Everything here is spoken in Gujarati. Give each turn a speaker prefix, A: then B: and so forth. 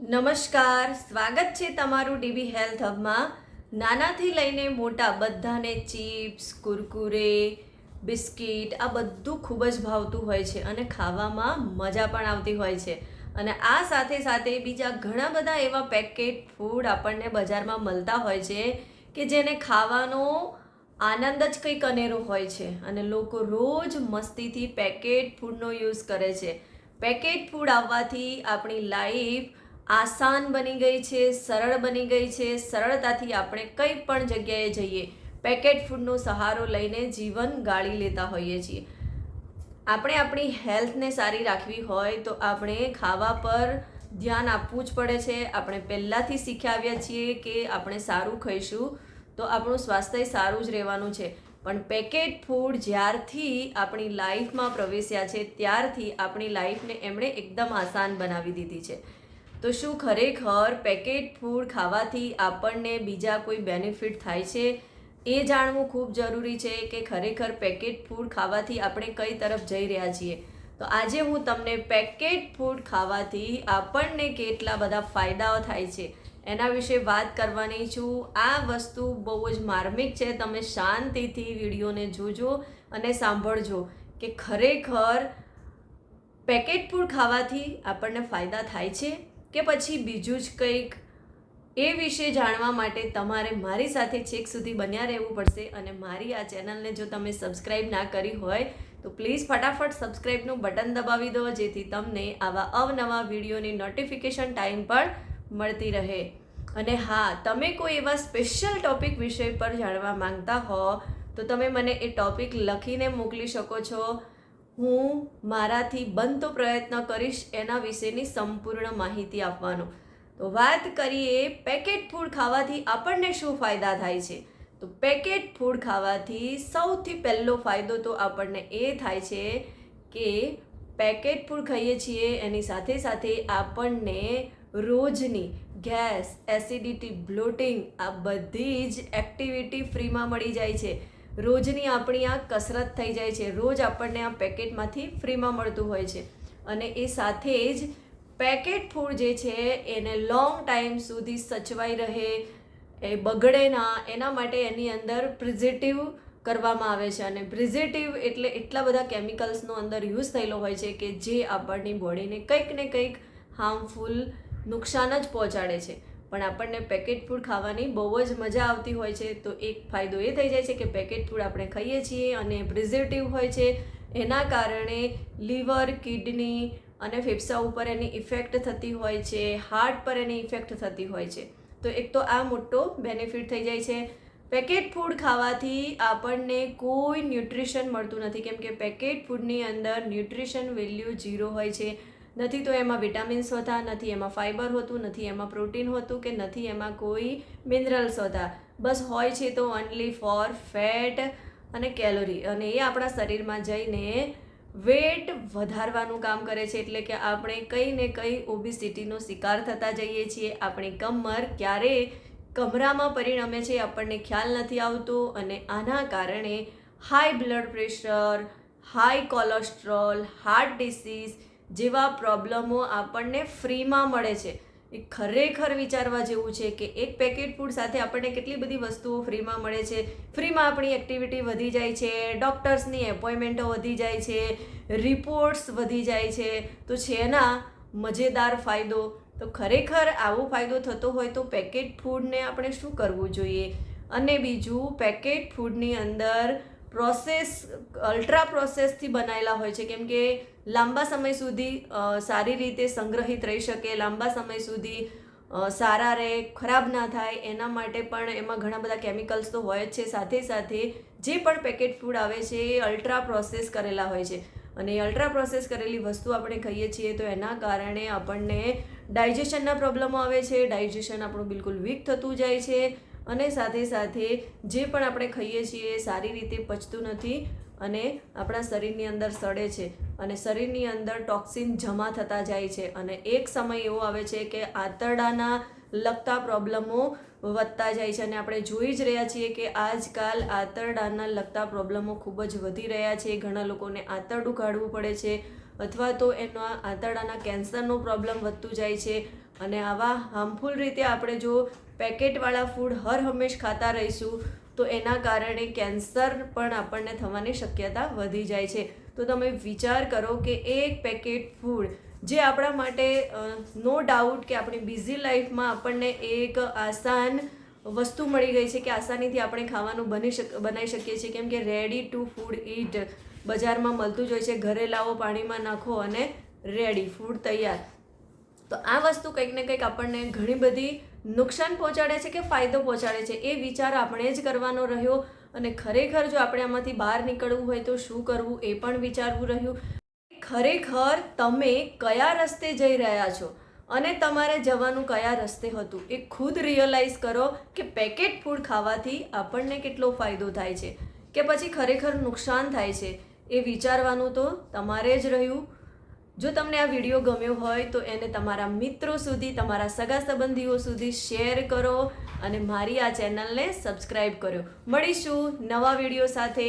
A: નમસ્કાર, સ્વાગત છે તમારું ડીબી હેલ્થ હબમાં। નાનાથી લઈને મોટા બધાને ચિપ્સ, કુરકુરે, બિસ્કિટ આ બધું ખૂબ જ ભાવતું હોય છે અને ખાવામાં મજા પણ આવતી હોય છે। અને આ સાથે સાથે બીજા ઘણા બધા એવા પેકેટ ફૂડ આપણને બજારમાં મળતા હોય છે કે જેને ખાવાનો આનંદ જ કંઈક અનેરો હોય છે અને લોકો રોજ મસ્તીથી પેકેટ ફૂડનો યુઝ કરે છે। પેકેટ ફૂડ આવવાથી આપણી લાઈફ આસાન બની ગઈ છે, સરળ બની ગઈ છે। સરળતાથી આપણે કંઈ પણ જગ્યાએ જઈએ પેકેટ ફૂડનો સહારો લઈને જીવન ગાળી લેતા હોઈએ છીએ। આપણે આપણી હેલ્થને સારી રાખવી હોય તો આપણે ખાવા પર ધ્યાન આપવું જ પડે છે। આપણે પહેલાંથી શીખ્યા આવ્યા છીએ કે આપણે સારું ખાઈશું તો આપણું સ્વાસ્થ્ય સારું જ રહેવાનું છે, પણ પેકેટ ફૂડ જ્યારથી આપણી લાઈફમાં પ્રવેશ્યા છે ત્યારથી આપણી લાઈફને એમણે એકદમ આસાન બનાવી દીધી છે। તો શું ખરેખર પેકેટ ફૂડ ખાવાથી આપણને બીજા કોઈ બેનિફિટ થાય છે એ જાણવું ખૂબ જરૂરી છે કે ખરેખર પેકેટ ફૂડ ખાવાથી આપણે કઈ તરફ જઈ રહ્યા છીએ। તો આજે હું તમને પેકેટ ફૂડ ખાવાથી આપણને કેટલા બધા ફાયદાઓ થાય છે એના વિશે વાત કરવાની છું। આ વસ્તુ બહુ જ માર્મિક છે, તમે શાંતિથી વિડીયોને જોજો અને સાંભળજો કે ખરેખર પેકેટ ફૂડ ખાવાથી આપણને ફાયદા થાય છે કે પછી બીજું જ કંઈક। એ વિશે જાણવા માટે તમારે મારી સાથે છેક સુધી બન્યા રહેવું પડશે અને મારી આ ચેનલને જો તમે સબસ્ક્રાઈબ ના કરી હોય તો પ્લીઝ ફટાફટ સબસ્ક્રાઈબનું બટન દબાવી દો જેથી તમને આવા અવનવા વિડીયોની નોટિફિકેશન ટાઈમ પર મળતી રહે। અને હા, તમે કોઈ એવા સ્પેશિયલ ટોપિક વિષય પર જાણવા માંગતા હો તો તમે મને એ ટોપિક લખીને મોકલી શકો છો। હું મારાથી બનતો પ્રયત્ન કરીશ એના વિશેની સંપૂર્ણ માહિતી આપવાનો। તો વાત કરીએ પેકેટ ફૂડ ખાવાથી આપણને શું ફાયદા થાય છે। તો પેકેટ ફૂડ ખાવાથી સૌથી પહેલો ફાયદો તો આપણને એ થાય છે કે પેકેટ ફૂડ ખાઈએ છીએ એની સાથે સાથે આપણને રોજની ગેસ, એસિડિટી, બ્લોટિંગ આ બધી જ એક્ટિવિટી ફ્રીમાં મળી જાય છે। રોજની આપણી આ કસરત થઈ જાય છે, રોજ આપણને આ પેકેટમાંથી ફ્રીમાં મળતું હોય છે। અને એ સાથે જ પેકેટ ફૂડ જે છે એને લોંગ ટાઈમ સુધી સચવાઈ રહે, એ બગડે ના, એના માટે એની અંદર પ્રિઝર્વેટિવ કરવામાં આવે છે અને પ્રિઝર્વેટિવ એટલે એટલા બધા કેમિકલ્સનો અંદર યુઝ થયેલો હોય છે કે જે આપણની બોડીને કંઈક ને કંઈક હાર્મફુલ નુકસાન જ પહોંચાડે છે। પણ આપણને પેકેટ ફૂડ ખાવાની બહુ જ મજા આવતી હોય છે। તો એક ફાયદો એ થઈ જાય છે કે પેકેટ ફૂડ આપણે ખાઈએ છીએ અને પ્રિઝર્વેટિવ હોય છે, એના કારણે લીવર, કિડની અને ફેફસા ઉપર એની ઇફેક્ટ થતી હોય છે, હાર્ટ પર એની ઇફેક્ટ થતી હોય છે। તો એક તો આ મોટો બેનિફિટ થઈ જાય છે। પેકેટ ફૂડ ખાવાથી આપણને કોઈ ન્યુટ્રિશન મળતું નથી કેમ કે પેકેટ ફૂડની અંદર ન્યુટ્રિશન વેલ્યુ 0 હોય છે। નથી તો એમાં વિટામિન્સ હોતા, નથી એમાં ફાઇબર હોતું, નથી એમાં પ્રોટીન હોતું કે નથી એમાં કોઈ મિનરલ્સ હોતા। બસ હોય છે તો ઓનલી ફોર ફેટ અને કેલોરી, અને એ આપણા શરીરમાં જઈને વેટ વધારવાનું કામ કરે છે। એટલે કે આપણે કંઈ ને કંઈ ઓબેસિટીનો શિકાર થતા જઈએ છીએ। આપણી કમર ક્યારે કમરામાં પરિણમે છે આપણને ખ્યાલ નથી આવતો અને આના કારણે high blood pressure, high cholesterol, heart disease જેવા પ્રોબ્લેમો આપણને ફ્રીમાં મળે છે। એ ખરેખર વિચારવા જેવું છે કે એક પેકેટ ફૂડ સાથે આપણને કેટલી બધી વસ્તુઓ ફ્રીમાં મળે છે। ફ્રીમાં આપણી એક્ટિવિટી વધી જાય છે, ડૉક્ટર્સની એપોઇન્ટમેન્ટો વધી જાય છે, રિપોર્ટ્સ વધી જાય છે। તો છે ના મજેદાર ફાયદો। તો ખરેખર આવો ફાયદો થતો હોય તો પેકેટ ફૂડને આપણે શું કરવું જોઈએ। અને બીજું, પેકેટ ફૂડની અંદર અલ્ટ્રા પ્રોસેસથી બનાવેલા હોય છે કેમ કે લાંબા સમય સુધી સારી રીતે સંગ્રહિત રહી શકે, લાંબા સમય સુધી સારા રહે, ખરાબ ના થાય એના માટે પણ એમાં ઘણા બધા કેમિકલ્સ તો હોય જ છે। સાથે સાથે જે પણ પેકેટ ફૂડ આવે છે એ અલ્ટ્રા પ્રોસેસ કરેલા હોય છે અને એ અલ્ટ્રા પ્રોસેસ કરેલી વસ્તુ આપણે ખાઈએ છીએ તો એના કારણે આપણને ડાયજેશનના પ્રોબ્લેમો આવે છે, ડાયજેશન આપણું બિલકુલ વીક થતું જાય છે અને સાથે સાથે જે પણ આપણે ખાઈએ છીએ એ સારી રીતે પચતું નથી અને આપણા શરીરની અંદર સડે છે અને શરીરની અંદર ટોક્સિન જમા થતા જાય છે અને એક સમય એવો આવે છે કે આંતરડાના લગતા પ્રોબ્લેમો વધતા જાય છે અને આપણે જોઈ જ રહ્યા છીએ કે આજકાલ આંતરડાના લગતા પ્રોબ્લેમો ખૂબ જ વધી રહ્યા છે। ઘણા લોકોને આંતરડું કાઢવું પડે છે અથવા તો એના આંતરડાના કેન્સરનો પ્રોબ્લેમ વધતું જાય છે અને આવા હાર્મફુલ રીતે આપણે જો પેકેટવાળા ફૂડ હર હંમેશ ખાતા રહીશું તો એના કારણે કેન્સર પણ આપણને થવાની શક્યતા વધી જાય છે. તો તમે વિચાર કરો કે એક પેકેટ ફૂડ જે આપણા માટે નો ડાઉટ કે આપણી બિઝી લાઈફમાં આપણને એક આસાન વસ્તુ મળી ગઈ છે કે આસાનીથી આપણે ખાવાનું બનાવી શકીએ છીએ, કેમ કે રેડી ટુ ફૂડ ઈટ બજારમાં મળતું જ હોય છે. ઘરે લાવો, પાણીમાં નાખો અને રેડી ફૂડ તૈયાર. તો આ વસ્તુ કંઈક ને કંઈક આપણને ઘણી બધી નુકસાન પહોંચાડે છે કે ફાયદો પહોંચાડે છે એ વિચાર આપણે જ કરવાનો રહ્યો. અને ખરેખર જો આપણે આમાંથી બહાર નીકળવું હોય તો શું કરવું એ પણ વિચારવું રહ્યું. ખરેખર તમે કયા રસ્તે જઈ રહ્યા છો અને તમારે જવાનું કયા રસ્તે હતું એ ખુદ રિયલાઇઝ કરો કે પેકેટ ફૂડ ખાવાથી આપણને કેટલો ફાયદો થાય છે કે પછી ખરેખર નુકસાન થાય છે એ વિચારવાનું તો તમારે જ રહ્યું. જો તમને આ વિડીયો ગમ્યો હોય તો એને તમારા મિત્રો સુધી, તમારા સગા સંબંધીઓ સુધી શેર કરો અને મારી આ ચેનલને સબસ્ક્રાઈબ કરો. મળીશું નવા વિડીયો સાથે.